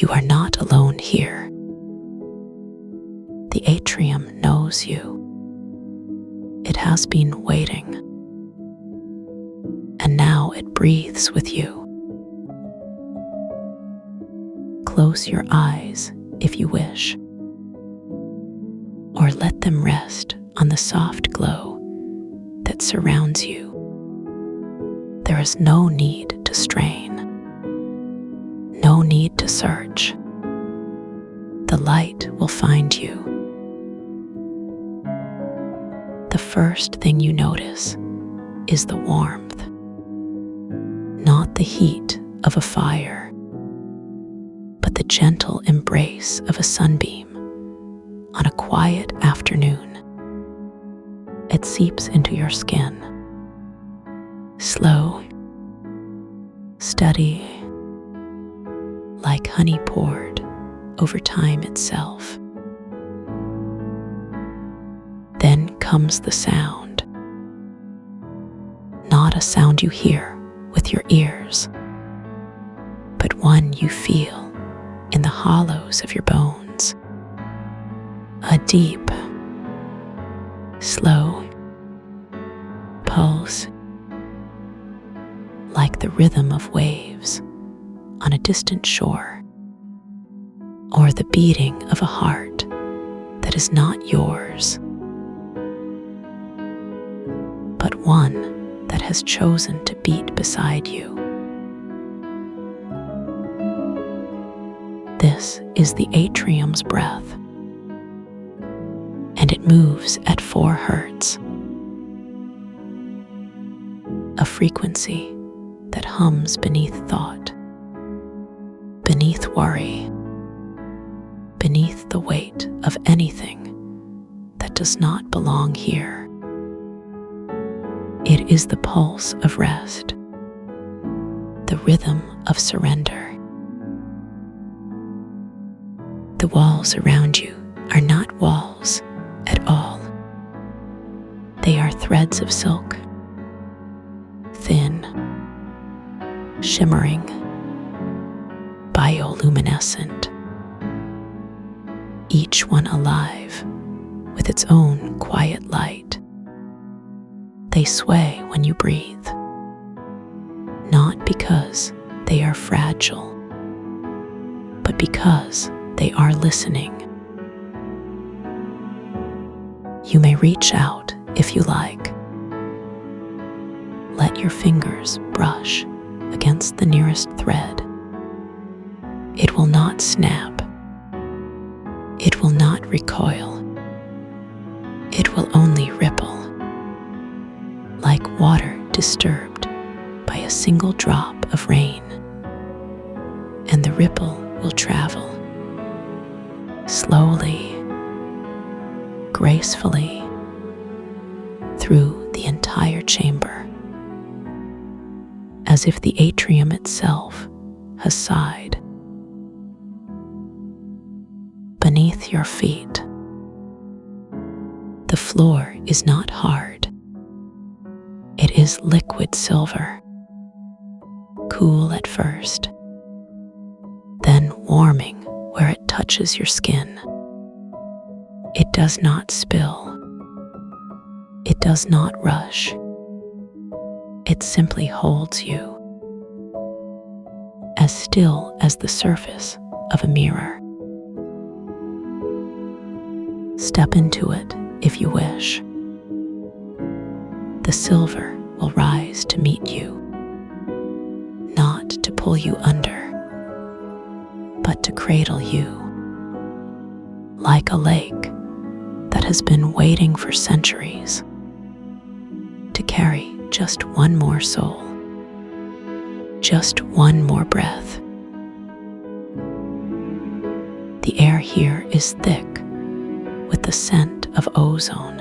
You are not alone here. The atrium knows you. It has been waiting, and now it breathes with you. Close your eyes if you wish, or let them rest on the soft glow that surrounds you. There is no need to strain, no need to search. The light will find you. The first thing you notice is the warmth, not the heat of a fire, but the gentle embrace of a sunbeam on a quiet afternoon. It seeps into your skin, slow, steady, like honey poured over time itself. Then comes the sound, not a sound you hear with your ears, but one you feel in the hollows of your bones. A deep, slow pulse, like the rhythm of waves on a distant shore, or the beating of a heart that is not yours, but one that has chosen to beat beside you. This is the atrium's breath, and it moves at 4 Hertz, a frequency that hums beneath thought, beneath worry, beneath the weight of anything that does not belong here. It is the pulse of rest, the rhythm of surrender. The walls around you are not walls at all. They are threads of silk, thin, shimmering, bioluminescent, each one alive with its own quiet light. They sway when you breathe, not because they are fragile, but because they are listening. You may reach out if you like. Let your fingers brush against the nearest thread. It will not snap. It will not recoil. It will only ripple, like water disturbed by a single drop of rain. And the ripple will travel slowly, gracefully through the entire chamber, as if the atrium itself has sighed. Beneath your feet, the floor is not hard. It is liquid silver, cool at first, then warming where it touches your skin. It does not spill. It does not rush. It simply holds you, as still as the surface of a mirror. Step into it if you wish. The silver will rise to meet you, not to pull you under, but to cradle you, like a lake that has been waiting for centuries to carry just one more soul, just one more breath. The air here is thick with the scent of ozone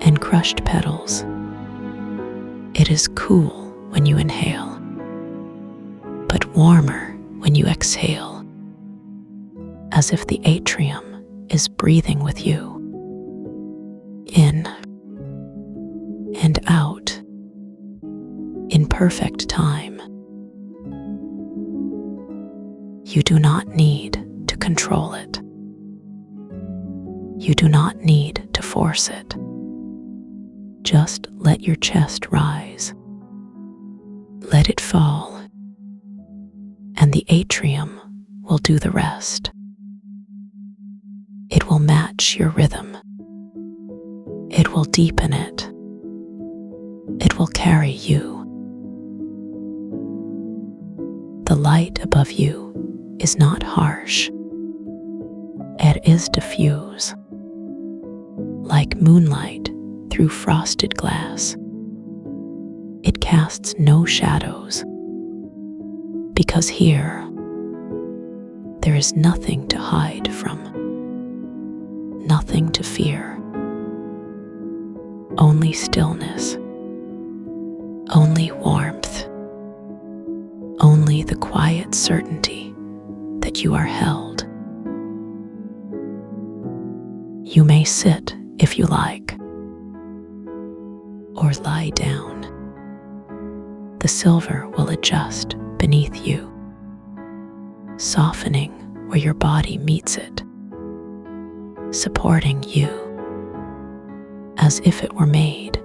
and crushed petals. It is cool when you inhale, but warmer when you exhale, as if the atrium is breathing with you, in and out, in perfect time. You do not need to control it. You do not need to force it. Just let your chest rise. Let it fall, and the atrium will do the rest. It will match your rhythm. It will deepen it. It will carry you. The light above you is not harsh. It is diffuse, like moonlight through frosted glass. It casts no shadows, because here there is nothing to hide from, nothing to fear, only stillness, only warmth, only the quiet certainty that you are held. You may sit if you like, or lie down. The silver will adjust beneath you, softening where your body meets it, supporting you as if it were made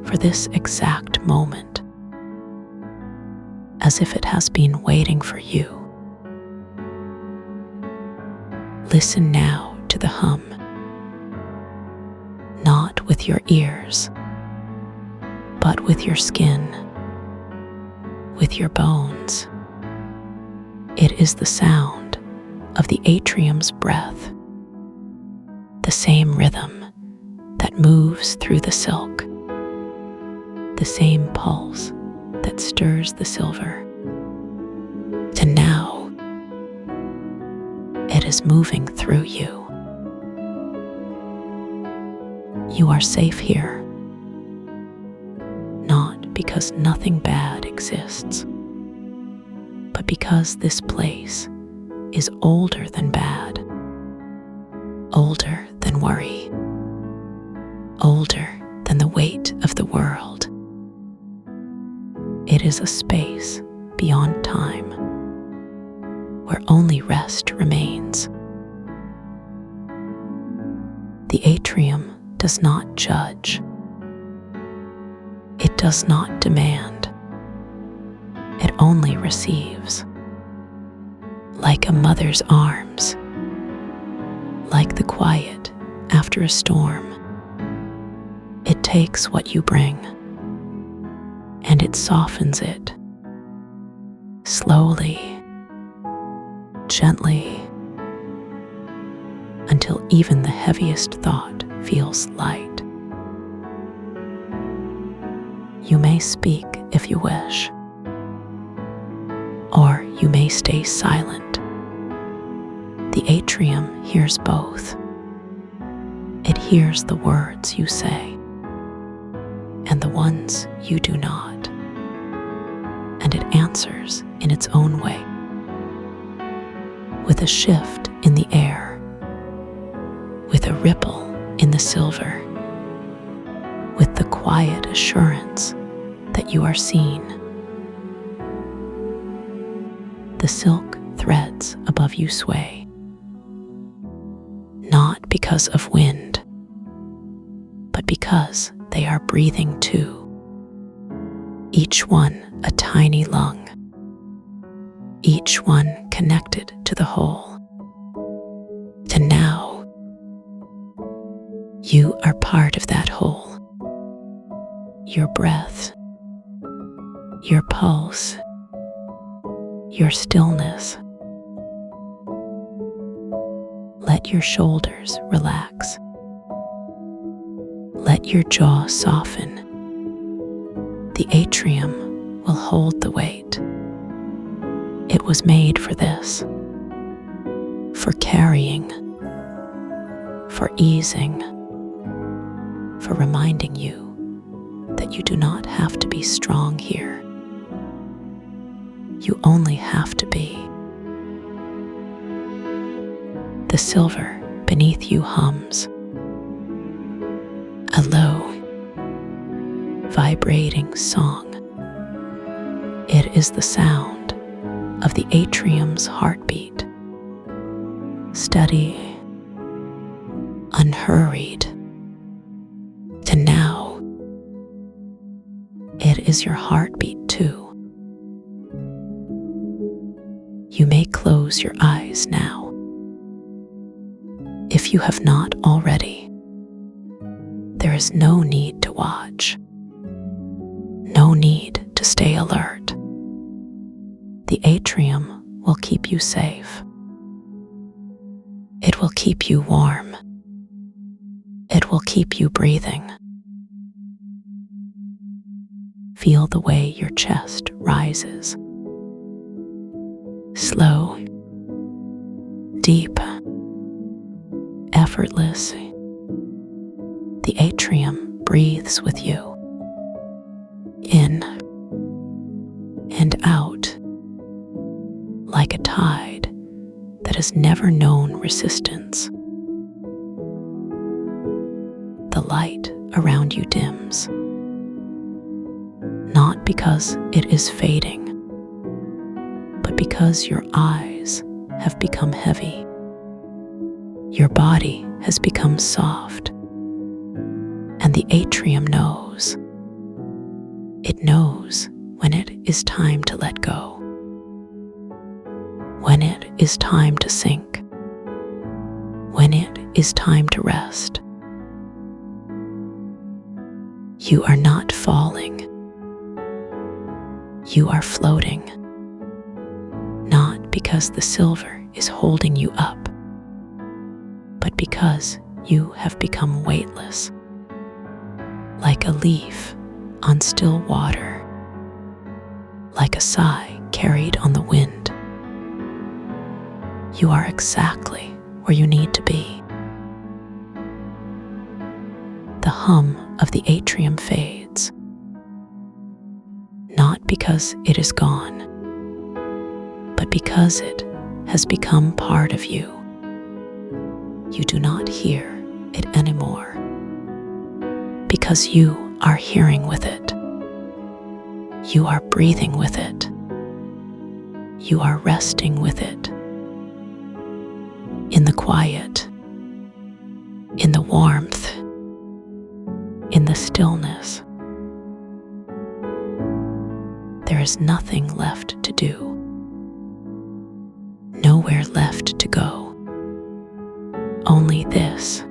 for this exact moment, as if it has been waiting for you. Listen now to the hum, not with your ears, but with your skin, with your bones. It is the sound of the atrium's breath, the same rhythm that moves through the silk, the same pulse that stirs the silver. And now it is moving through you. You are safe here, not because nothing bad exists, but because this place is older than bad, older than worry, older than the weight of the world. It is a space beyond time, where only rest remains. The atrium does not judge. It does not demand. It only receives, like a mother's arms, like the quiet after a storm. It takes what you bring, and it softens it, slowly, gently, until even the heaviest thought feels light. You may speak if you wish, or you may stay silent. The atrium hears both. It hears the words you say and the ones you do not, and it answers in its own way, with a shift in the air, with a ripple in the silver, with the quiet assurance that you are seen. The silk threads above you sway, not because of wind, but because they are breathing too, each one a tiny lung, each one connected to the whole. And now, you are part of that whole. Your breath, your pulse, your stillness. Let your shoulders relax. Let your jaw soften. The atrium will hold the weight. It was made for this, for carrying, for easing, for reminding you that you do not have to be strong here. You only have to be. The silver beneath you hums, a low, vibrating song. It is the sound of the atrium's heartbeat, steady, unhurried. And now, it is your heartbeat too. You may close your eyes now, if you have not already. There is no need to watch, no need to stay alert. The atrium will keep you safe. It will keep you warm. It will keep you breathing. Feel the way your chest rises. Slow, deep, effortless. The atrium breathes with you, in and out, like a tide that has never known resistance. The light around you dims, not because it is fading, but because your eyes have become heavy. Your body has become soft, and the atrium knows. It knows when it is time to let go, when it is time to sink, when it is time to rest. You are not falling. You are floating, not because the silver is holding you up, but because you have become weightless, like a leaf on still water, like a sigh carried on the wind. You are exactly where you need to be. The hum of the atrium fades, not because it is gone, but because it has become part of you. You do not hear it anymore, because you are hearing with it. You are breathing with it. You are resting with it. In the quiet, in the warmth, in the stillness. There is nothing left to do, nowhere left to go. Only this,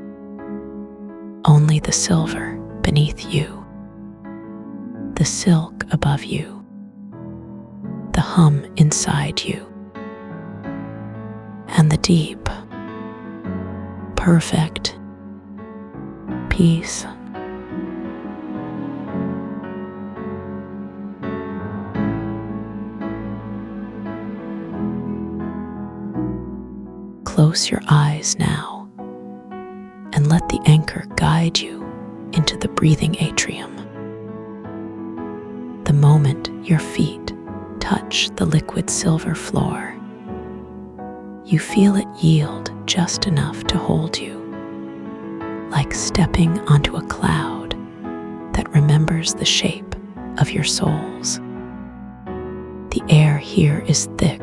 only the silver beneath you, the silk above you, the hum inside you, and the deep, perfect peace. Close your eyes now and let the anchor guide you into the breathing atrium. The moment your feet touch the liquid silver floor, you feel it yield just enough to hold you, like stepping onto a cloud that remembers the shape of your soles. The air here is thick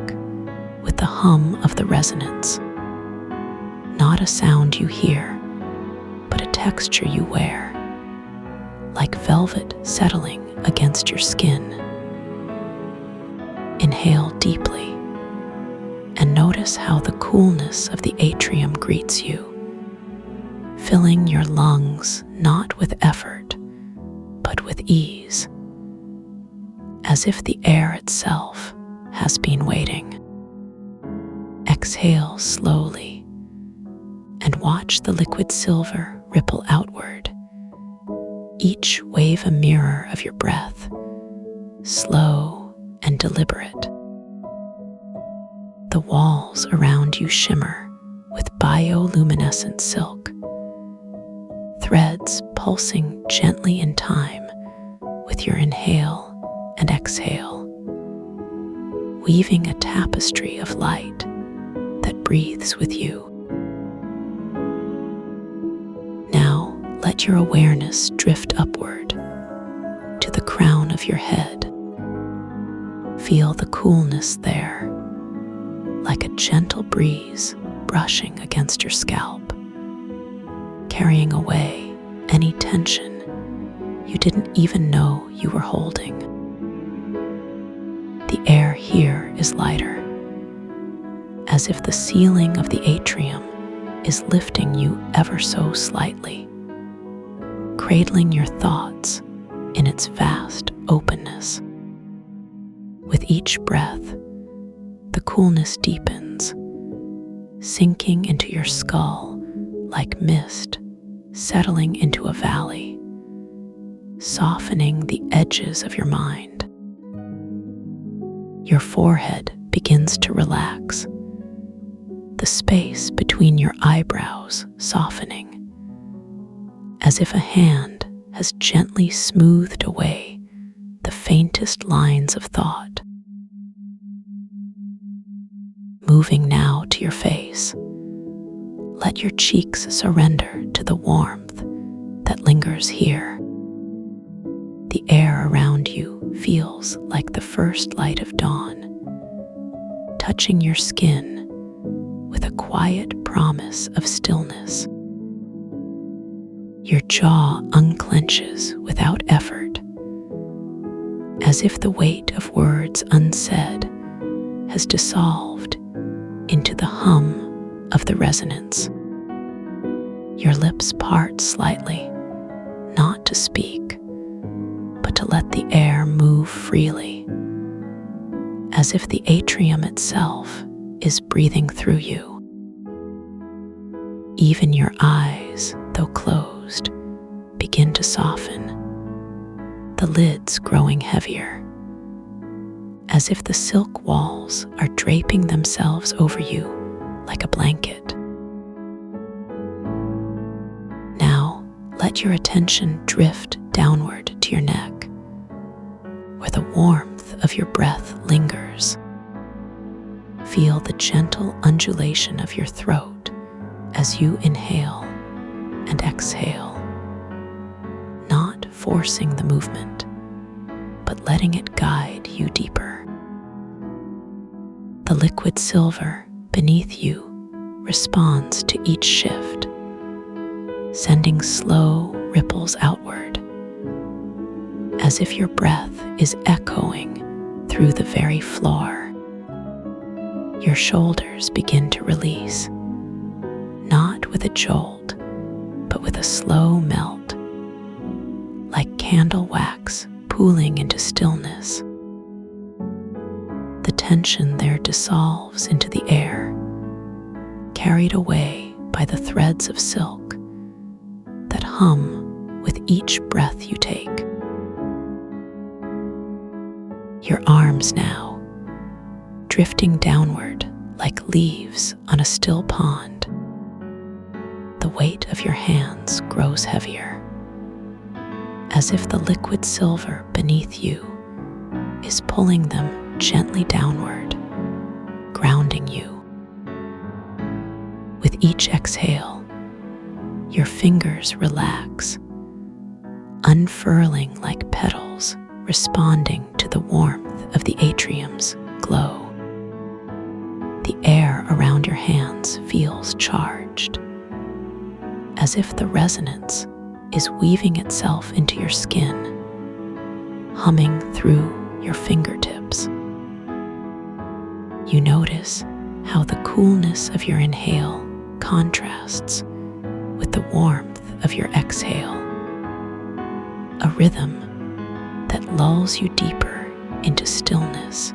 with the hum of the resonance. Not a sound you hear, but a texture you wear, like velvet settling against your skin. Inhale deeply and notice how the coolness of the atrium greets you, filling your lungs not with effort, but with ease, as if the air itself has been waiting. Exhale slowly and watch the liquid silver ripple outward, each wave a mirror of your breath, slow and deliberate. The walls around you shimmer with bioluminescent silk, threads pulsing gently in time with your inhale and exhale, weaving a tapestry of light that breathes with you. Now let your awareness drift upward to the crown of your head. Feel the coolness there, like a gentle breeze brushing against your scalp, carrying away any tension you didn't even know you were holding. The air here is lighter, as if the ceiling of the atrium is lifting you ever so slightly, cradling your thoughts in its vast openness. With each breath, the coolness deepens, sinking into your skull like mist settling into a valley, softening the edges of your mind. Your forehead begins to relax, the space between your eyebrows softening, as if a hand has gently smoothed away the faintest lines of thought. Moving now to your face, let your cheeks surrender to the warmth that lingers here. The air around you feels like the first light of dawn, touching your skin with a quiet promise of stillness. Your jaw unclenches without effort, as if the weight of words unsaid has dissolved into the hum of the resonance. Your lips part slightly, not to speak, but to let the air move freely, as if the atrium itself is breathing through you. Even your eyes, though closed, begin to soften, the lids growing heavier, as if the silk walls are draping themselves over you like a blanket. Now, let your attention drift downward to your neck, where the warmth of your breath lingers. Feel the gentle undulation of your throat as you inhale and exhale, not forcing the movement, but letting it guide you deeper. The liquid silver beneath you responds to each shift, sending slow ripples outward, as if your breath is echoing through the very floor. Your shoulders begin to release, not with a jolt, but with a slow melt, like candle wax pooling into stillness. The tension there dissolves into the air, carried away by the threads of silk that hum with each breath you take. Your arms now, drifting downward like leaves on a still pond. The weight of your hands grows heavier, as if the liquid silver beneath you is pulling them gently downward, grounding you. With each exhale, your fingers relax, unfurling like petals, responding to the warmth of the atrium's glow. The air around your hands feels charged, as if the resonance is weaving itself into your skin, humming through your fingertips. You notice how the coolness of your inhale contrasts with the warmth of your exhale, a rhythm that lulls you deeper into stillness.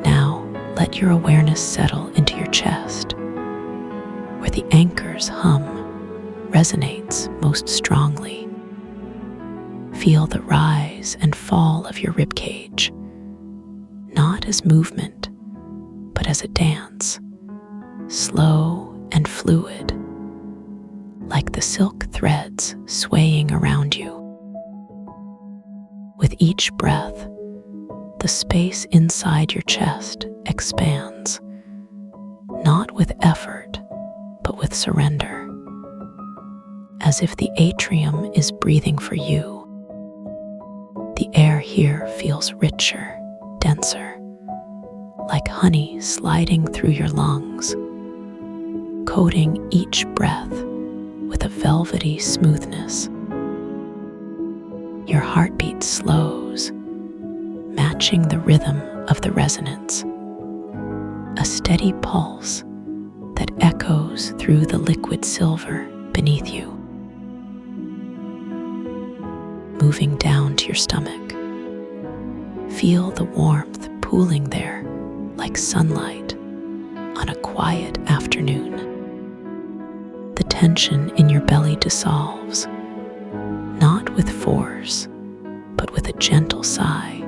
Now, let your awareness settle into your chest, where the anchor's hum resonates most strongly. Feel the rise and fall of your ribcage, not as movement, but as a dance, slow and fluid, like the silk threads swaying around you. With each breath, the space inside your chest expands, not with effort, but with surrender, as if the atrium is breathing for you. The air here feels richer, denser, like honey sliding through your lungs, coating each breath with a velvety smoothness. Your heartbeat slows, matching the rhythm of the resonance, a steady pulse that echoes through the liquid silver beneath you. Moving down to your stomach, feel the warmth pooling there like sunlight on a quiet afternoon. The tension in your belly dissolves, not with force, but with a gentle sigh,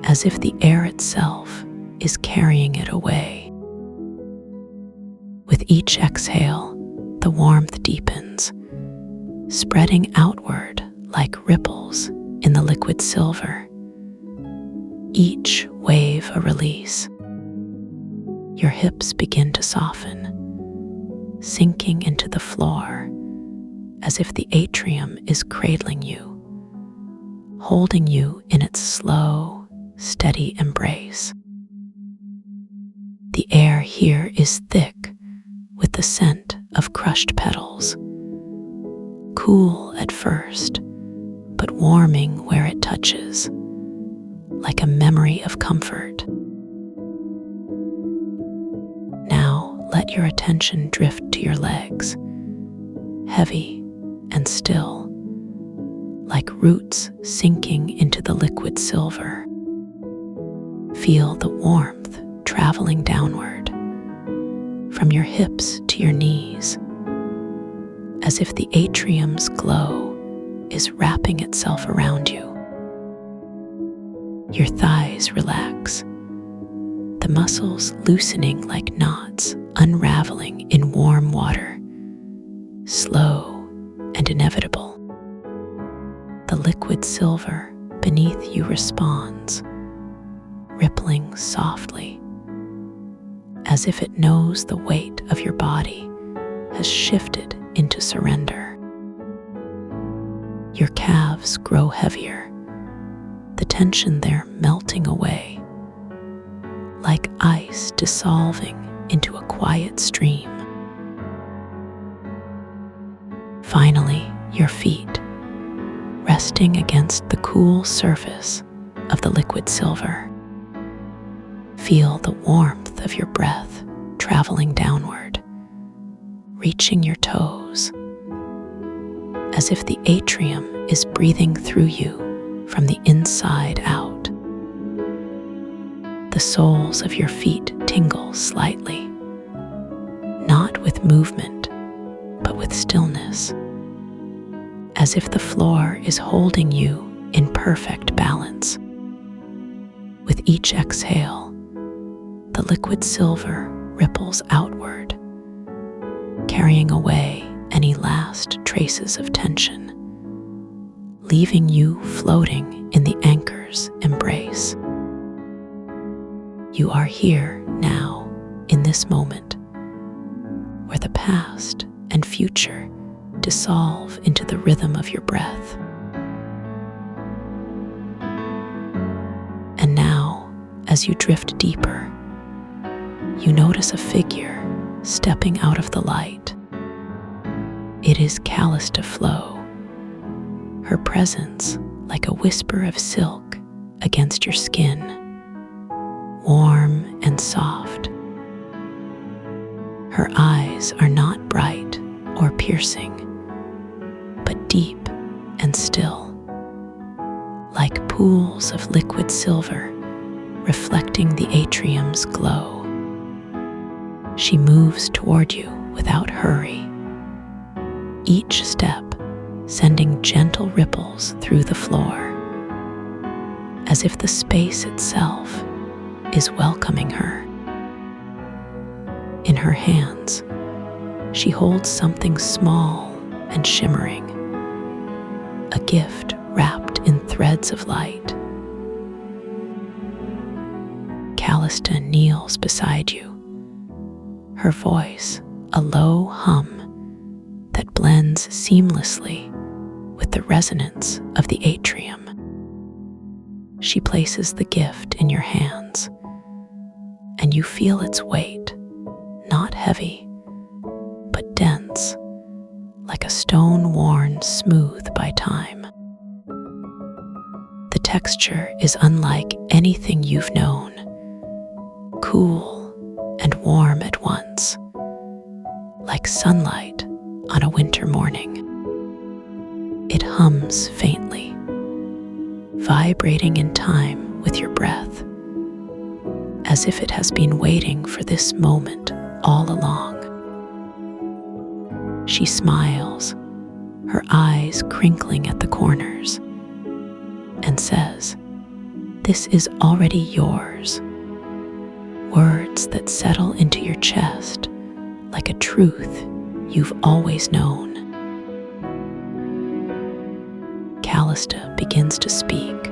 as if the air itself is carrying it away. With each exhale, the warmth deepens, spreading outward like ripples in the liquid silver, each wave a release. Your hips begin to soften, sinking into the floor as if the atrium is cradling you, holding you in its slow, steady embrace. The air here is thick with the scent of crushed petals, cool at first, but warming where it touches, like a memory of comfort. Now let your attention drift to your legs, heavy and still, like roots sinking into the liquid silver. Feel the warmth traveling downward, from your hips to your knees, as if the atrium's glow is wrapping itself around you. Your thighs relax, the muscles loosening like knots unraveling in warm water, slow and inevitable. The liquid silver beneath you responds, rippling softly, as if it knows the weight of your body has shifted into surrender. Your calves grow heavier, the tension there melting away, like ice dissolving into a quiet stream. Finally, your feet, resting against the cool surface of the liquid silver. Feel the warmth of your breath traveling downward, reaching your toes, as if the atrium is breathing through you from the inside out. The soles of your feet tingle slightly, not with movement, but with stillness, as if the floor is holding you in perfect balance. With each exhale, the liquid silver ripples outward, carrying away any last traces of tension, leaving you floating in the anchor's embrace. You are here now, in this moment, where the past and future dissolve into the rhythm of your breath. And now, as you drift deeper, you notice a figure stepping out of the light. It is Callista Flow, her presence like a whisper of silk against your skin, warm and soft. Her eyes are not bright or piercing, but deep and still, like pools of liquid silver reflecting the atrium's glow. She moves toward you without hurry, each step sending gentle ripples through the floor, as if the space itself is welcoming her. In her hands, she holds something small and shimmering, a gift wrapped in threads of light. Callista kneels beside you, her voice a low hum that blends seamlessly with the resonance of the atrium. She places the gift in your hands, you feel its weight, not heavy, but dense, like a stone worn smooth by time. The texture is unlike anything you've known, cool and warm at once, like sunlight on a winter morning. It hums faintly, vibrating in time with your breath, as if it has been waiting for this moment all along. She smiles, her eyes crinkling at the corners, and says, "This is already yours." Words that settle into your chest like a truth you've always known. Callista begins to speak,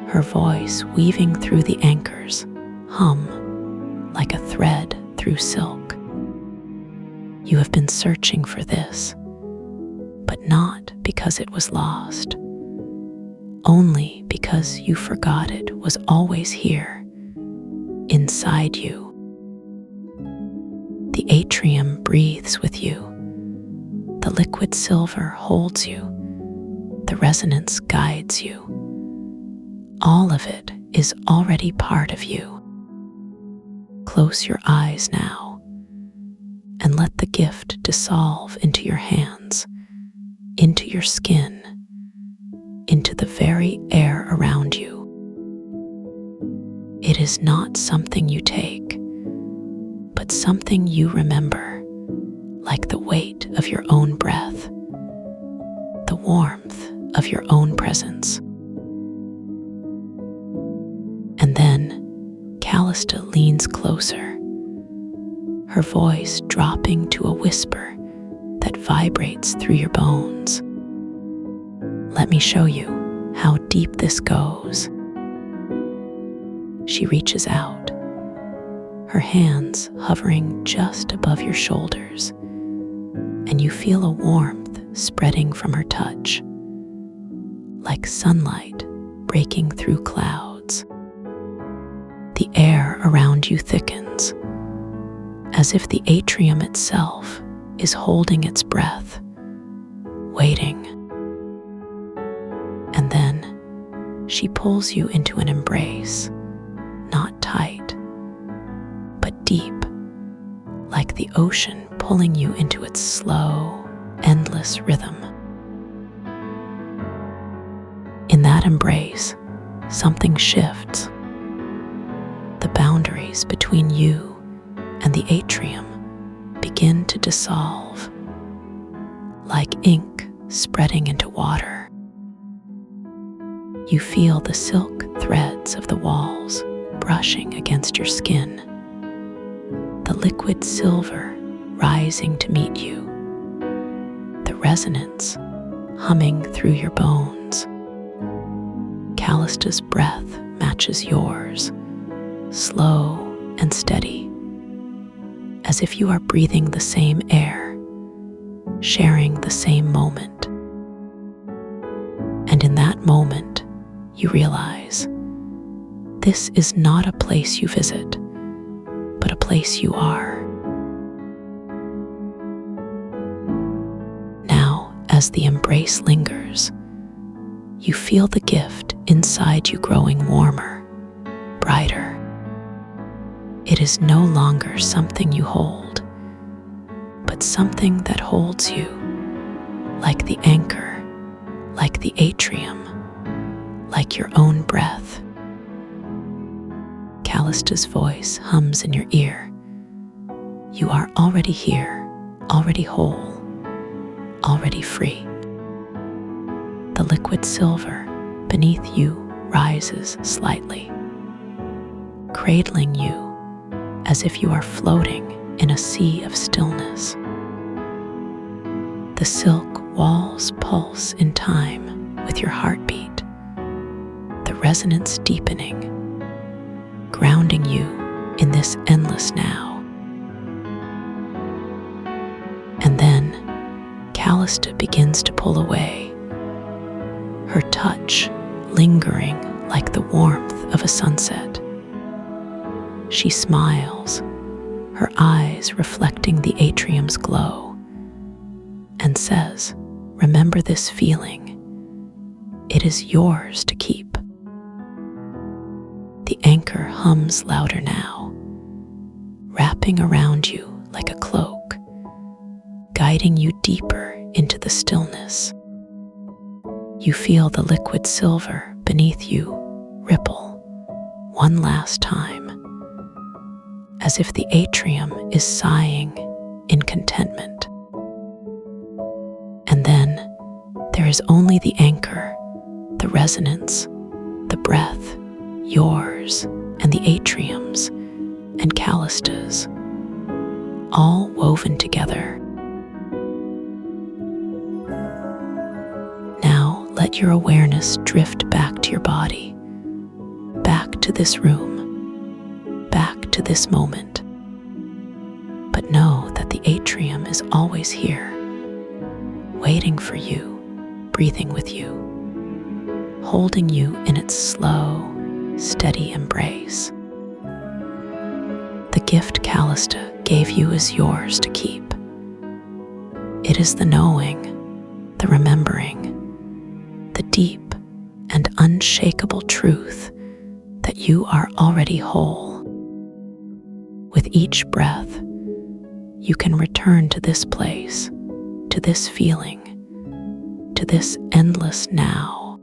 her voice weaving through the anchors, hum like a thread through silk. You have been searching for this, but not because it was lost, only because you forgot it was always here, inside you. The atrium breathes with you. The liquid silver holds you. The resonance guides you. All of it is already part of you. Close your eyes now and let the gift dissolve into your hands, into your skin, into the very air around you. It is not something you take, but something you remember, like the weight of your own breath, the warmth of your own presence. And then Callista leans closer, her voice dropping to a whisper that vibrates through your bones. "Let me show you how deep this goes." She reaches out, her hands hovering just above your shoulders, and you feel a warmth spreading from her touch, like sunlight breaking through clouds. The air around you thickens, as if the atrium itself is holding its breath, waiting. And then she pulls you into an embrace, not tight, but deep, like the ocean pulling you into its slow, endless rhythm. In that embrace, something shifts. The boundaries between you and the atrium begin to dissolve, like ink spreading into water. You feel the silk threads of the walls brushing against your skin, the liquid silver rising to meet you, the resonance humming through your bones. Callista's breath matches yours, slow and steady, as if you are breathing the same air, sharing the same moment. And in that moment, you realize this is not a place you visit, but a place you are. Now, as the embrace lingers, you feel the gift inside you growing warmer, brighter. It is no longer something you hold, but something that holds you, like the anchor, like the atrium, like your own breath. Callista's voice hums in your ear. You are already here, already whole, already free. The liquid silver beneath you rises slightly, cradling you as if you are floating in a sea of stillness. The silk walls pulse in time with your heartbeat, the resonance deepening, grounding you in this endless now. And then Callista begins to pull away, her touch lingering like the warmth of a sunset. She smiles, her eyes reflecting the atrium's glow, and says, "Remember this feeling. It is yours to keep." The anchor hums louder now, wrapping around you like a cloak, guiding you deeper into the stillness. You feel the liquid silver beneath you ripple one last time, as if the atrium is sighing in contentment. And then there is only the anchor, the resonance, the breath, yours and the atrium's and Callista's, all woven together. Now let your awareness drift back to your body, back to this room, back to this moment. But know that the atrium is always here, waiting for you, breathing with you, holding you in its slow, steady embrace. The gift Callista gave you is yours to keep. It is the knowing, the remembering, the deep and unshakable truth that you are already whole. With each breath, you can return to this place, to this feeling, to this endless now.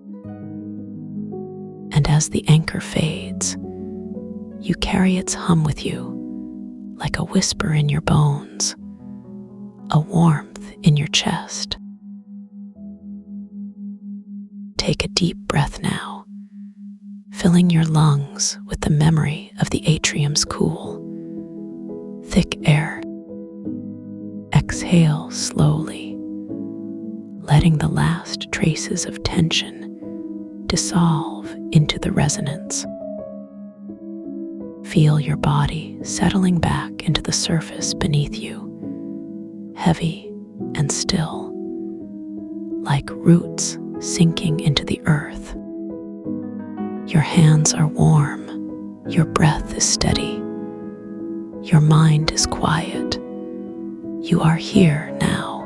And as the anchor fades, you carry its hum with you, like a whisper in your bones, a warmth in your chest. Take a deep breath now, filling your lungs with the memory of the atrium's cool, thick air. Exhale slowly, letting the last traces of tension dissolve into the resonance. Feel your body settling back into the surface beneath you, heavy and still, like roots sinking into the earth. Your hands are warm, your breath is steady, your mind is quiet. You are here now,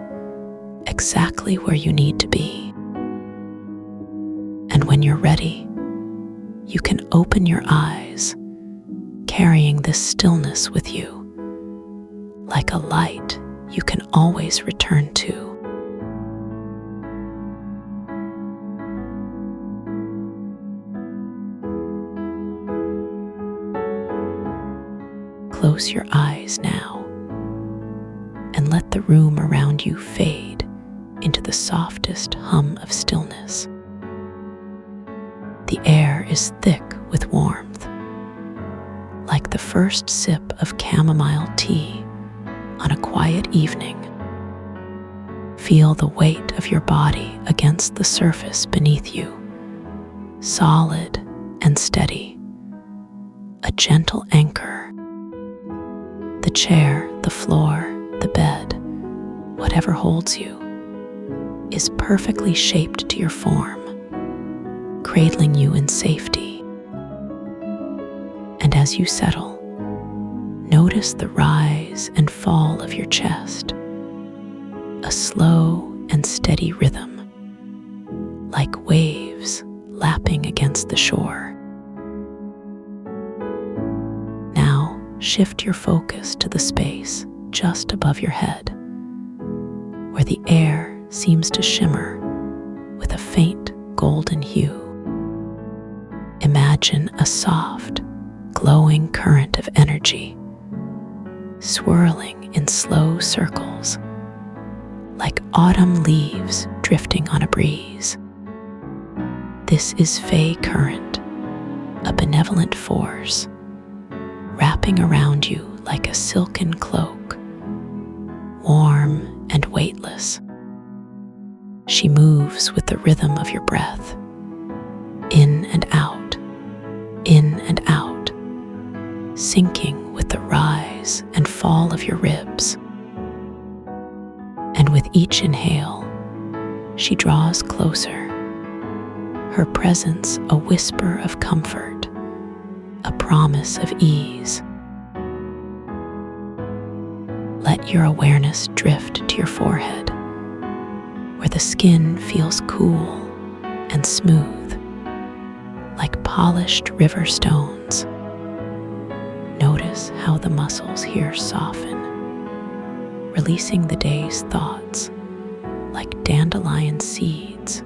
exactly where you need to be. And when you're ready, you can open your eyes, carrying this stillness with you, like a light you can always return to. Close your eyes now and let the room around you fade into the softest hum of stillness. The air is thick with warmth, like the first sip of chamomile tea on a quiet evening. Feel the weight of your body against the surface beneath you, solid and steady, a gentle anchor. The chair, the floor, the bed, whatever holds you, is perfectly shaped to your form, cradling you in safety. And as you settle, notice the rise and fall of your chest, a slow and steady rhythm, like waves lapping against the shore. Now shift your focus to the space just above your head, where the air seems to shimmer with a faint golden hue. Imagine a soft, glowing current of energy, swirling in slow circles, like autumn leaves drifting on a breeze. This is Fey current, a benevolent force, wrapping around you like a silken cloak, warm and weightless. She moves with the rhythm of your breath, in and out, sinking with the rise and fall of your ribs. And with each inhale, she draws closer, her presence a whisper of comfort, a promise of ease. let your awareness drift to your forehead, where the skin feels cool and smooth, like polished river stones. Notice how the muscles here soften, releasing the day's thoughts like dandelion seeds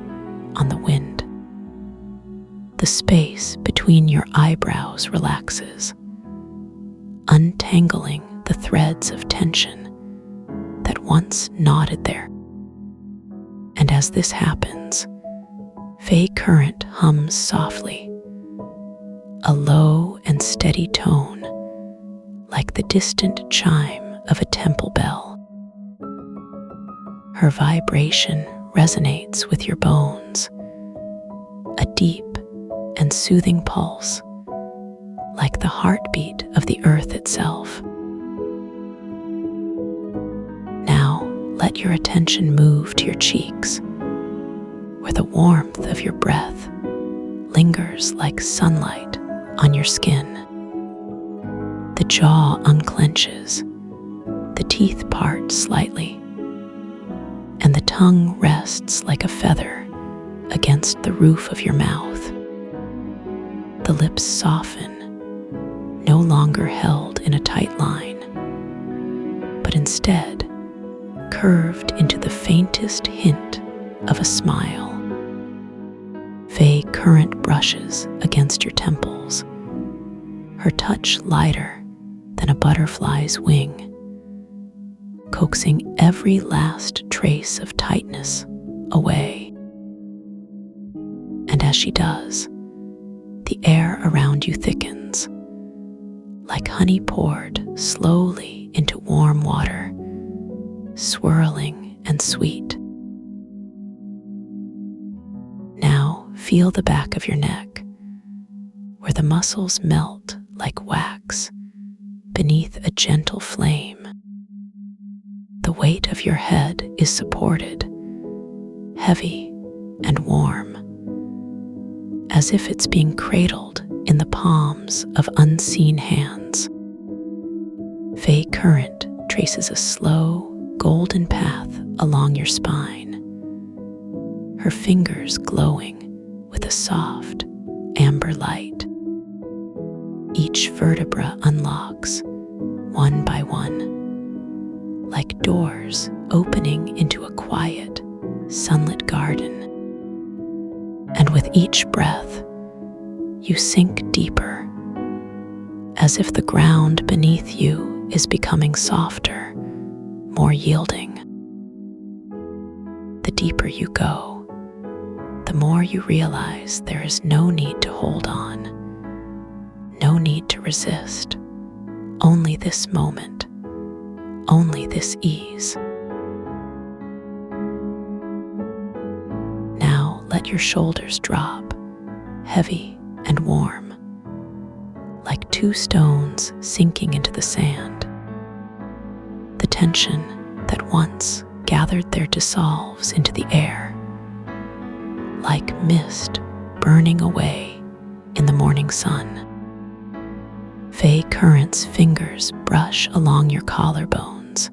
on the wind. The space between your eyebrows relaxes, untangling the threads of tension that once knotted there. And as this happens, Fey current hums softly, a low and steady tone like the distant chime of a temple bell. Her vibration resonates with your bones, a deep and soothing pulse, like the heartbeat of the earth itself. Now let your attention move to your cheeks, where the warmth of your breath lingers like sunlight on your skin. The jaw unclenches, the teeth part slightly, and the tongue rests like a feather against the roof of your mouth. The lips soften, no longer held in a tight line, but instead curved into the faintest hint of a smile. Fey current brushes against your temples, her touch lighter than a butterfly's wing, coaxing every last trace of tightness away. And as she does, the air around you thickens, like honey poured slowly into warm water, swirling and sweet. Now feel the back of your neck, where the muscles melt like wax beneath a gentle flame. The weight of your head is supported, heavy and warm, as if it's being cradled in the palms of unseen hands. Fey current traces a slow, golden path along your spine, her fingers glowing with a soft, amber light. Each vertebra unlocks, one by one, like doors opening into a quiet, sunlit garden. And with each breath, you sink deeper, as if the ground beneath you is becoming softer, more yielding. The deeper you go, the more you realize there is no need to hold on, no need to resist, only this moment, only this ease. Now let your shoulders drop, heavy and warm, like two stones sinking into the sand. The tension that once gathered there dissolves into the air, like mist burning away in the morning sun. Fey current's fingers brush along your collarbones,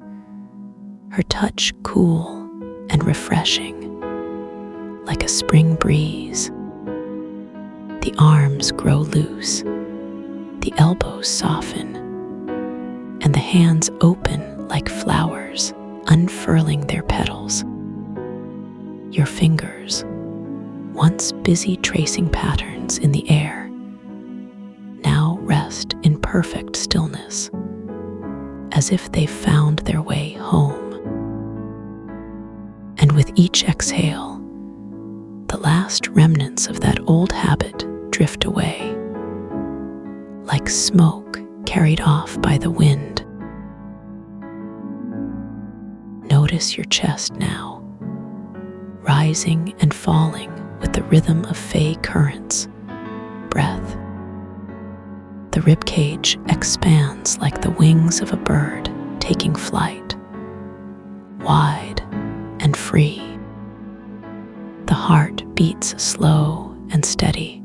her touch cool and refreshing, like a spring breeze. The arms grow loose, the elbows soften, and the hands open like flowers, unfurling their petals. Your fingers, once busy tracing patterns in the air, now rest in perfect stillness, as if they've found their way home. And with each exhale, the last remnants of that old habit drift away, like smoke carried off by the wind. Notice your chest now, rising and falling with the rhythm of Fey currents, breath. The ribcage expands like the wings of a bird taking flight, wide and free. The heart beats slow and steady,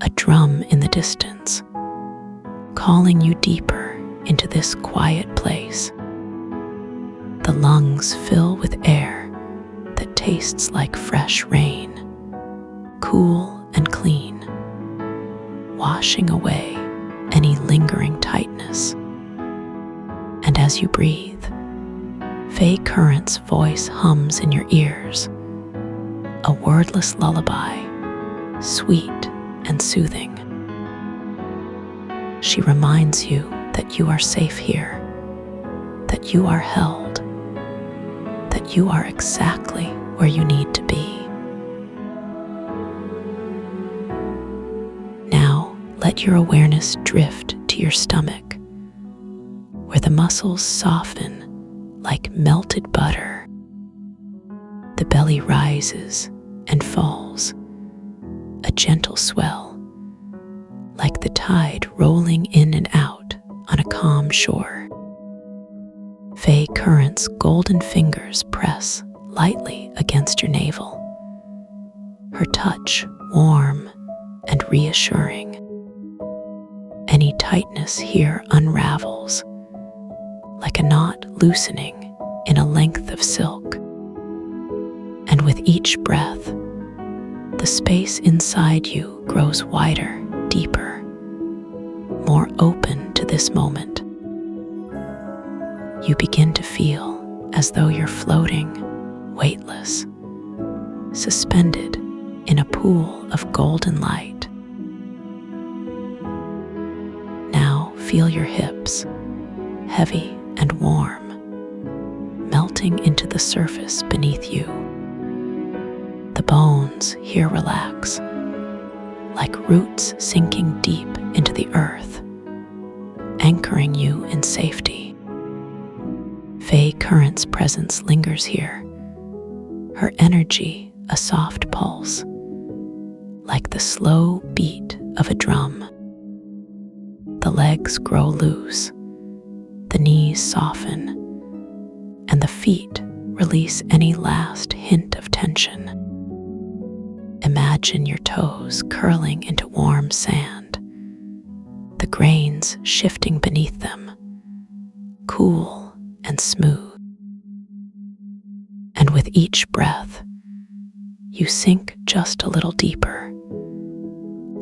a drum in the distance, calling you deeper into this quiet place. The lungs fill with air that tastes like fresh rain, cool and clean, washing away any lingering tightness. And as you breathe, Faye Current's voice hums in your ears, a wordless lullaby, sweet and soothing. She reminds you that you are safe here, that you are held, that you are exactly where you need to be. Now, let your awareness drift to your stomach, where the muscles soften like melted butter. The belly rises and falls, a gentle swell, like the tide rolling in and out on a calm shore. Faye Current's golden fingers press lightly against your navel, her touch warm and reassuring. Any tightness here unravels, like a knot loosening in a length of silk. And with each breath, the space inside you grows wider, deeper, more open to this moment. You begin to feel as though you're floating, weightless, suspended in a pool of golden light. Now feel your hips, heavy and warm, melting into the surface beneath you. The bones here relax, like roots sinking deep into the earth, anchoring you in safety. Faye Current's presence lingers here, her energy a soft pulse, like the slow beat of a drum. The legs grow loose, the knees soften, and the feet release any last hint of tension. Imagine your toes curling into warm sand, the grains shifting beneath them, cool and smooth. And with each breath, you sink just a little deeper,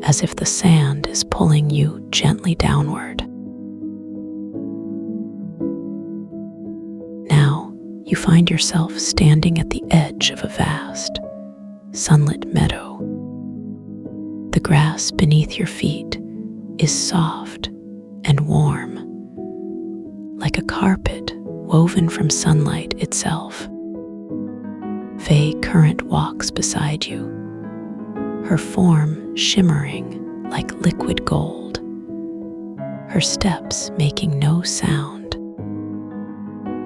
as if the sand is pulling you gently downward. Now you find yourself standing at the edge of a vast, sunlit meadow. The grass beneath your feet is soft and warm, like a carpet woven from sunlight itself. Faye Current walks beside you, her form shimmering like liquid gold, her steps making no sound.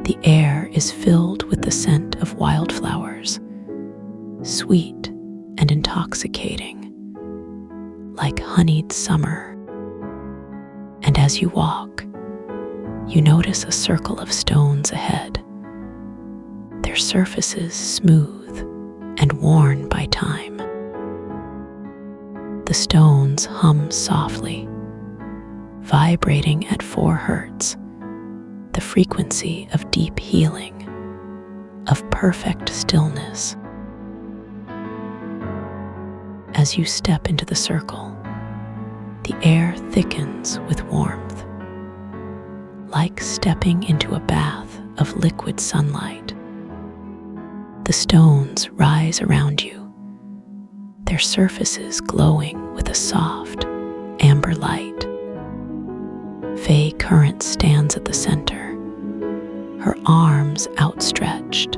The air is filled with the scent of wildflowers, sweet and intoxicating, like honeyed summer. And as you walk, you notice a circle of stones ahead, their surfaces smooth and worn by time. The stones hum softly, vibrating at 4 Hertz, the frequency of deep healing, of perfect stillness. As you step into the circle, the air thickens with warmth, like stepping into a bath of liquid sunlight. The stones rise around you, their surfaces glowing with a soft, amber light. Faye Current stands at the center, her arms outstretched,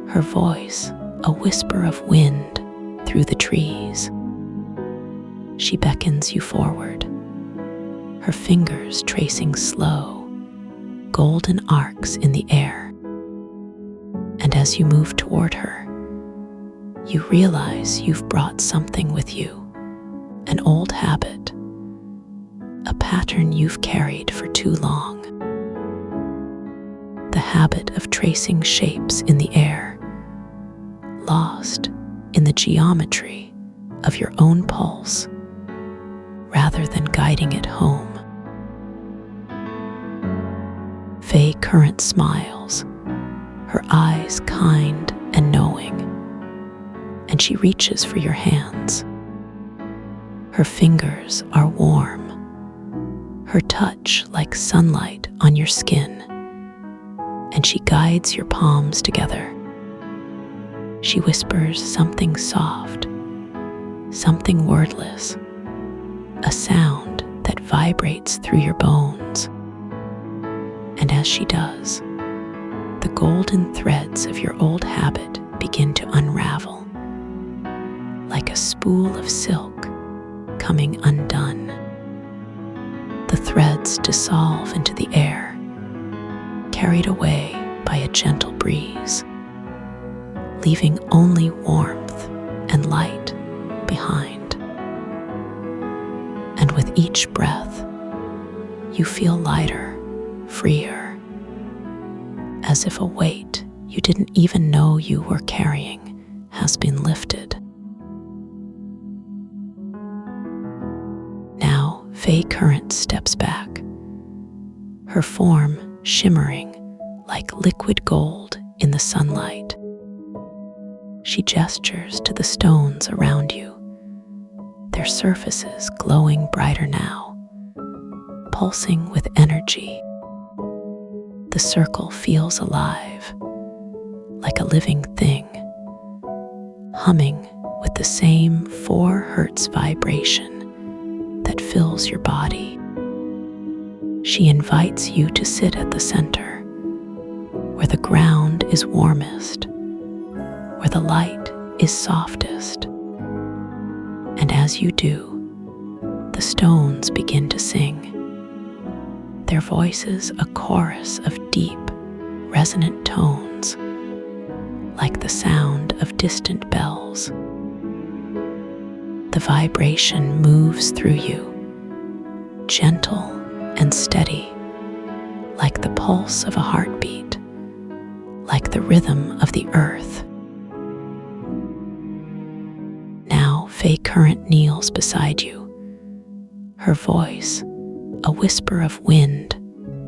her voice a whisper of wind through the trees. She beckons you forward, her fingers tracing slow, golden arcs in the air. And as you move toward her, you realize you've brought something with you, an old habit, a pattern you've carried for too long. The habit of tracing shapes in the air, lost in the geometry of your own pulse, rather than guiding it home. Faye Current smiles, her eyes kind and knowing, and she reaches for your hands. Her fingers are warm, her touch like sunlight on your skin, and she guides your palms together. She whispers something soft, something wordless, a sound that vibrates through your bones. And as she does, the golden threads of your old habit begin to unravel, like a spool of silk coming undone. The threads dissolve into the air, carried away by a gentle breeze, leaving only warmth and light behind. And with each breath, you feel lighter, freer, as if a weight you didn't even know you were carrying has been lifted. Now, Faye Current steps back, her form shimmering like liquid gold in the sunlight. She gestures to the stones around you, their surfaces glowing brighter now, pulsing with energy. The circle feels alive, like a living thing, humming with the same 4 Hertz vibration that fills your body. She invites you to sit at the center, where the ground is warmest, where the light is softest. And as you do, the stones begin to sing, their voices a chorus of deep, resonant tones, like the sound of distant bells. The vibration moves through you, gentle and steady, like the pulse of a heartbeat, like the rhythm of the earth. Now Faye Current kneels beside you, her voice a whisper of wind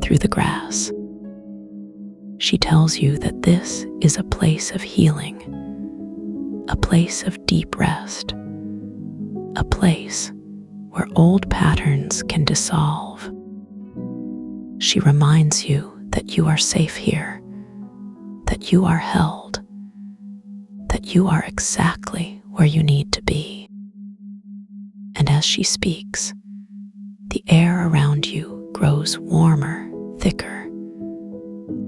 through the grass. She tells you that this is a place of healing, a place of deep rest, a place where old patterns can dissolve. She reminds you that you are safe here, that you are held, that you are exactly where you need to be. And as she speaks, the air around you grows warmer, thicker,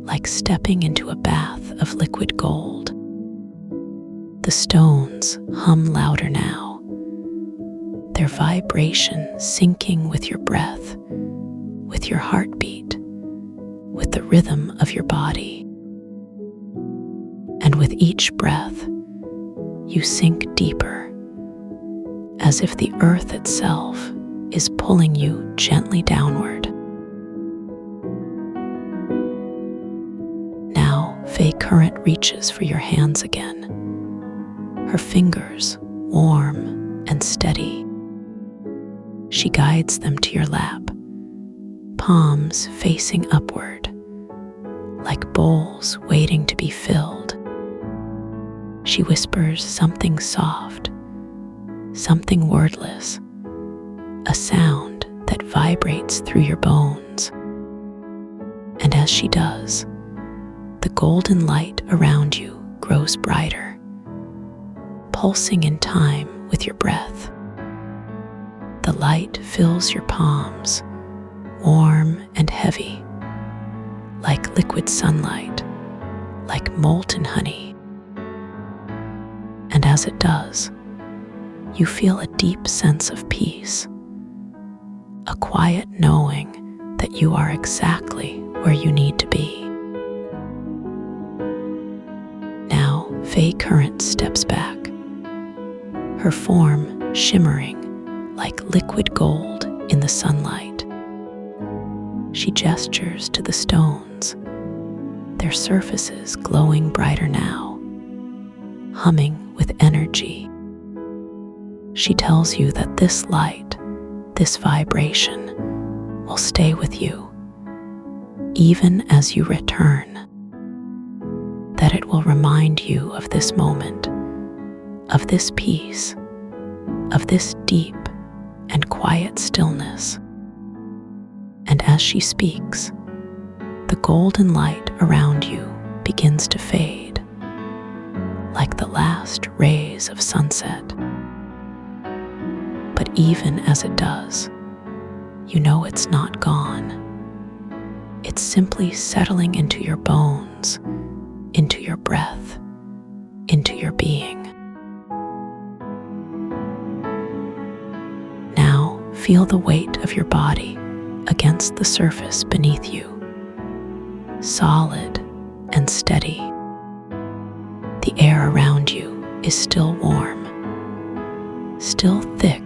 like stepping into a bath of liquid gold. The stones hum louder now, their vibration syncing with your breath, with your heartbeat, with the rhythm of your body. And with each breath, you sink deeper, as if the earth itself is pulling you gently downward. Now, Faye Current reaches for your hands again, her fingers warm and steady. She guides them to your lap, palms facing upward, like bowls waiting to be filled. She whispers something soft, something wordless, a sound that vibrates through your bones. And as she does, the golden light around you grows brighter, pulsing in time with your breath. The light fills your palms, warm and heavy, like liquid sunlight, like molten honey. And as it does, you feel a deep sense of peace, a quiet knowing that you are exactly where you need to be. Now, Faye Current steps back, her form shimmering like liquid gold in the sunlight. She gestures to the stones, their surfaces glowing brighter now, humming with energy. She tells you that this light, this vibration, will stay with you, even as you return. that it will remind you of this moment, of this peace, of this deep and quiet stillness. And as she speaks, the golden light around you begins to fade, like the last rays of sunset. But even as it does, you know it's not gone. It's simply settling into your bones, into your breath, into your being. Now feel the weight of your body against the surface beneath you, solid and steady. The air around you is still warm, still thick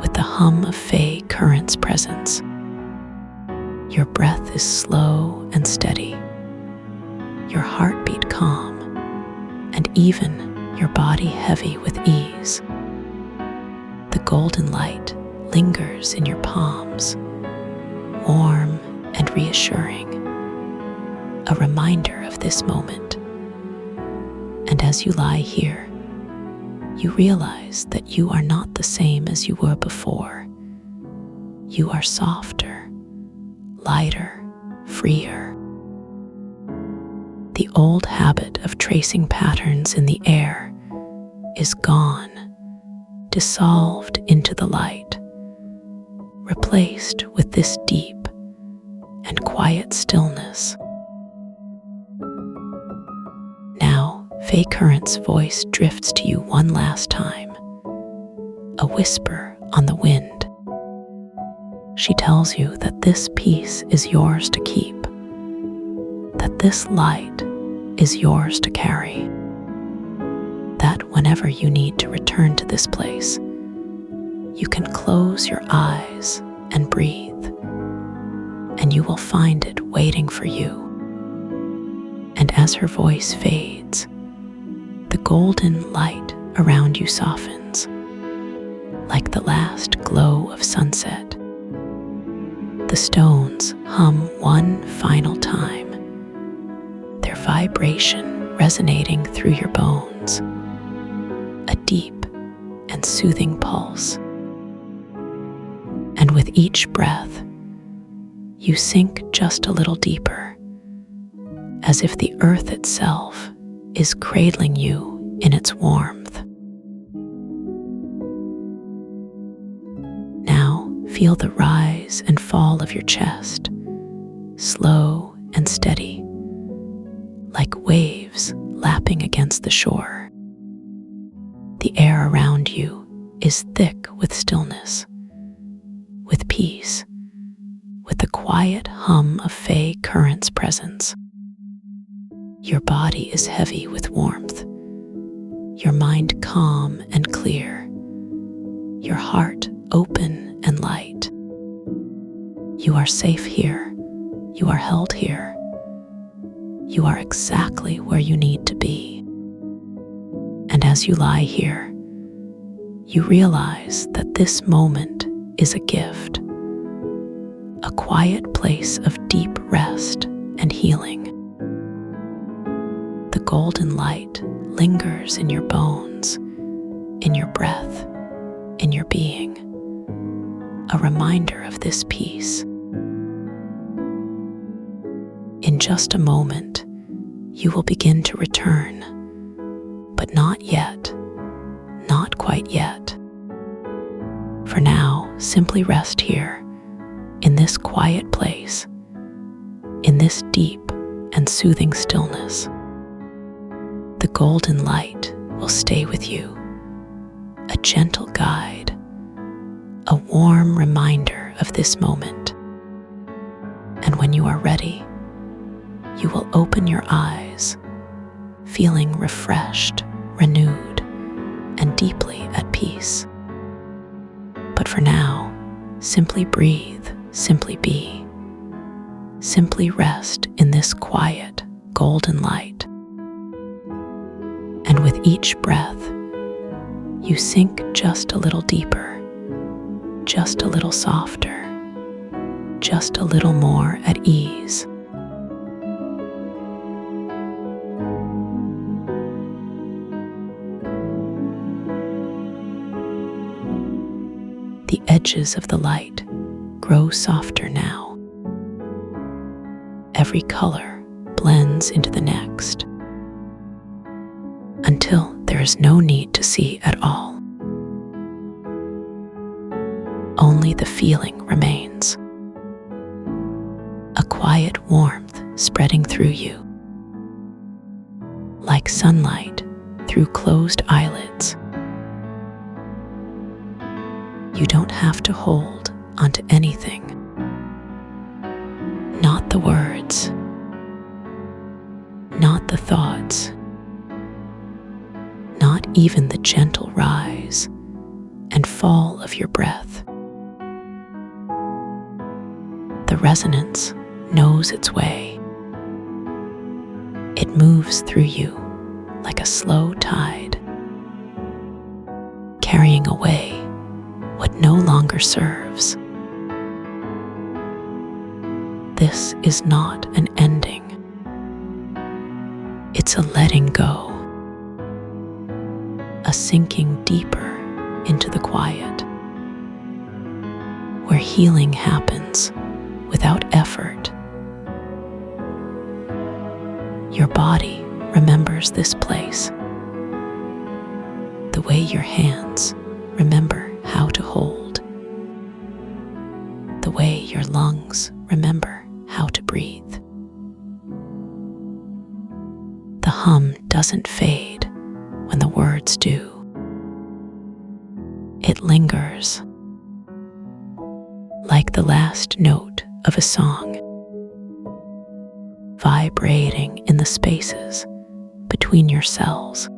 with the hum of fey currents' presence. Your breath is slow and steady, your heartbeat calm, and even your body heavy with ease. The golden light lingers in your palms, warm and reassuring, a reminder of this moment. And as you lie here, you realize that you are not the same as you were before. You are softer, lighter, freer. The old habit of tracing patterns in the air is gone, dissolved into the light, replaced with this deep and quiet stillness. Now, Fey Current's voice drifts to you one last time, a whisper on the wind. She tells you that this peace is yours to keep, that this light is yours to carry, that whenever you need to return to this place, you can close your eyes and breathe, and you will find it waiting for you. And as her voice fades, the golden light around you softens, like the last glow of sunset. The stones hum one final time, their vibration resonating through your bones, a deep and soothing pulse. And with each breath, you sink just a little deeper, as if the earth itself is cradling you in its warmth. Now feel the rise and fall of your chest, slow and steady, like waves lapping against the shore. The air around you is thick with stillness, with peace, with the quiet hum of Fey Current's presence. Your body is heavy with warmth, your mind calm and clear, your heart open and light. You are safe here, you are held here, you are exactly where you need to be. And as you lie here, you realize that this moment is a gift, a quiet place of deep rest and healing. The golden light lingers in your bones, in your breath, in your being, a reminder of this peace. In just a moment, you will begin to return, but not yet, not quite yet. For now, simply rest here, in this quiet place, in this deep and soothing stillness. The golden light will stay with you, a gentle guide, a warm reminder of this moment. And when you are ready, you will open your eyes, feeling refreshed, renewed, and deeply at peace. But for now, simply breathe, simply be, simply rest in this quiet, golden light. And with each breath, you sink just a little deeper, just a little softer, just a little more at ease. edges of the light grow softer now. Every color blends into the next, until there is no need to see at all. Only the feeling remains. A quiet warmth spreading through you, like sunlight through closed eyelids. You don't have to hold onto anything. Not the words, not the thoughts, not even the gentle rise and fall of your breath. The resonance knows its way. It moves through you like a slow tide, carrying away what no longer serves. This is not an ending. It's a letting go, a sinking deeper into the quiet, where healing happens without effort. Your body remembers this place, the way your hands remember how to hold, the way your lungs remember how to breathe. The hum doesn't fade when the words do. It lingers, like the last note of a song, vibrating in the spaces between your cells.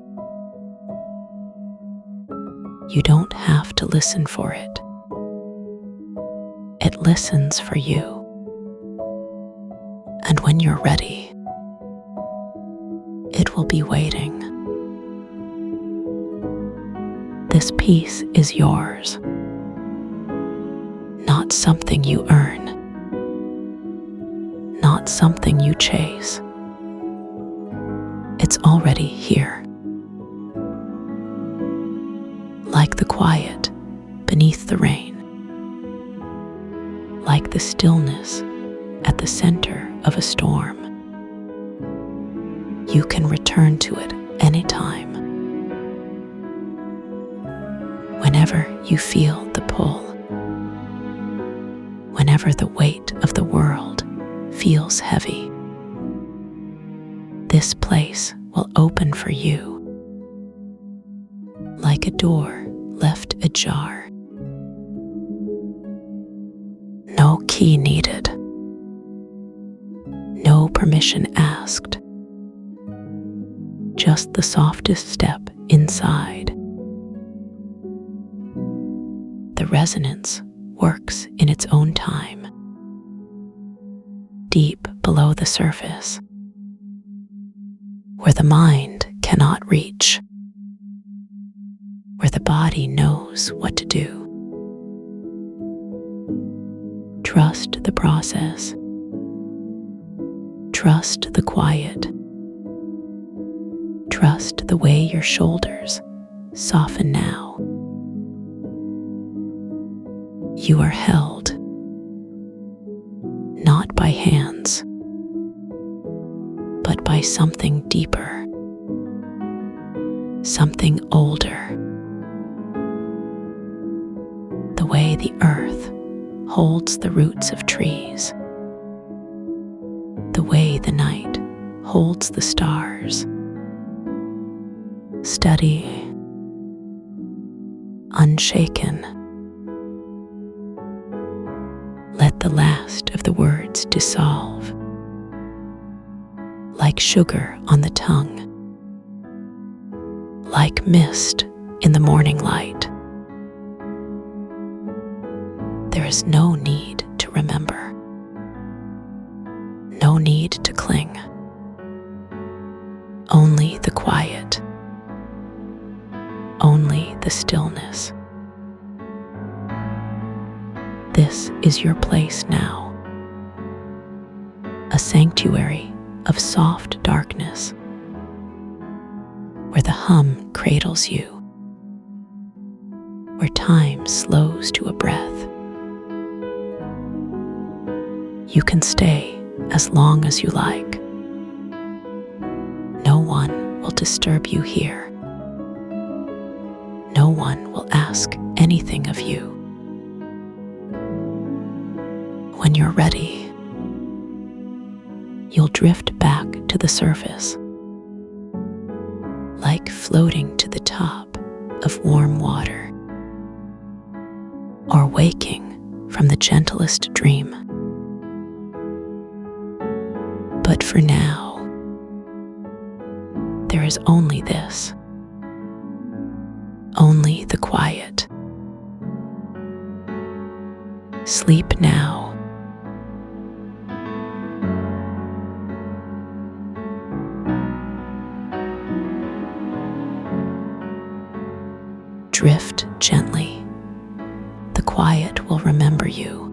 You don't have to listen for it. It listens for you. And when you're ready, it will be waiting. This peace is yours, not something you earn, not something you chase. It's already here. Like the quiet beneath the rain, like the stillness at the center of a storm. You can return to it anytime. Whenever you feel the pull, whenever the weight of the world feels heavy, this place will open for you, like a door left ajar. No key needed, no permission asked, just the softest step inside. The resonance works in its own time, deep below the surface, where the mind cannot reach, where the body knows what to do. Trust the process. Trust the quiet. Trust the way your shoulders soften now. You are held, not by hands, but by something deeper, something older. The way the earth holds the roots of trees, the way the night holds the stars. Steady, unshaken. Let the last of the words dissolve, like sugar on the tongue, like mist in the morning light. There is no need to remember, no need to cling, only the quiet, only the stillness. This is your place now, a sanctuary of soft darkness, where the hum cradles you, where where time slows to a breath. You can stay as long as you like. No one will disturb you here. No one will ask anything of you. When you're ready, you'll drift back to the surface, like floating to the top of warm water, or waking from the gentlest dream. But for now, there is only this, only the quiet. Sleep now. Drift gently. The quiet will remember you.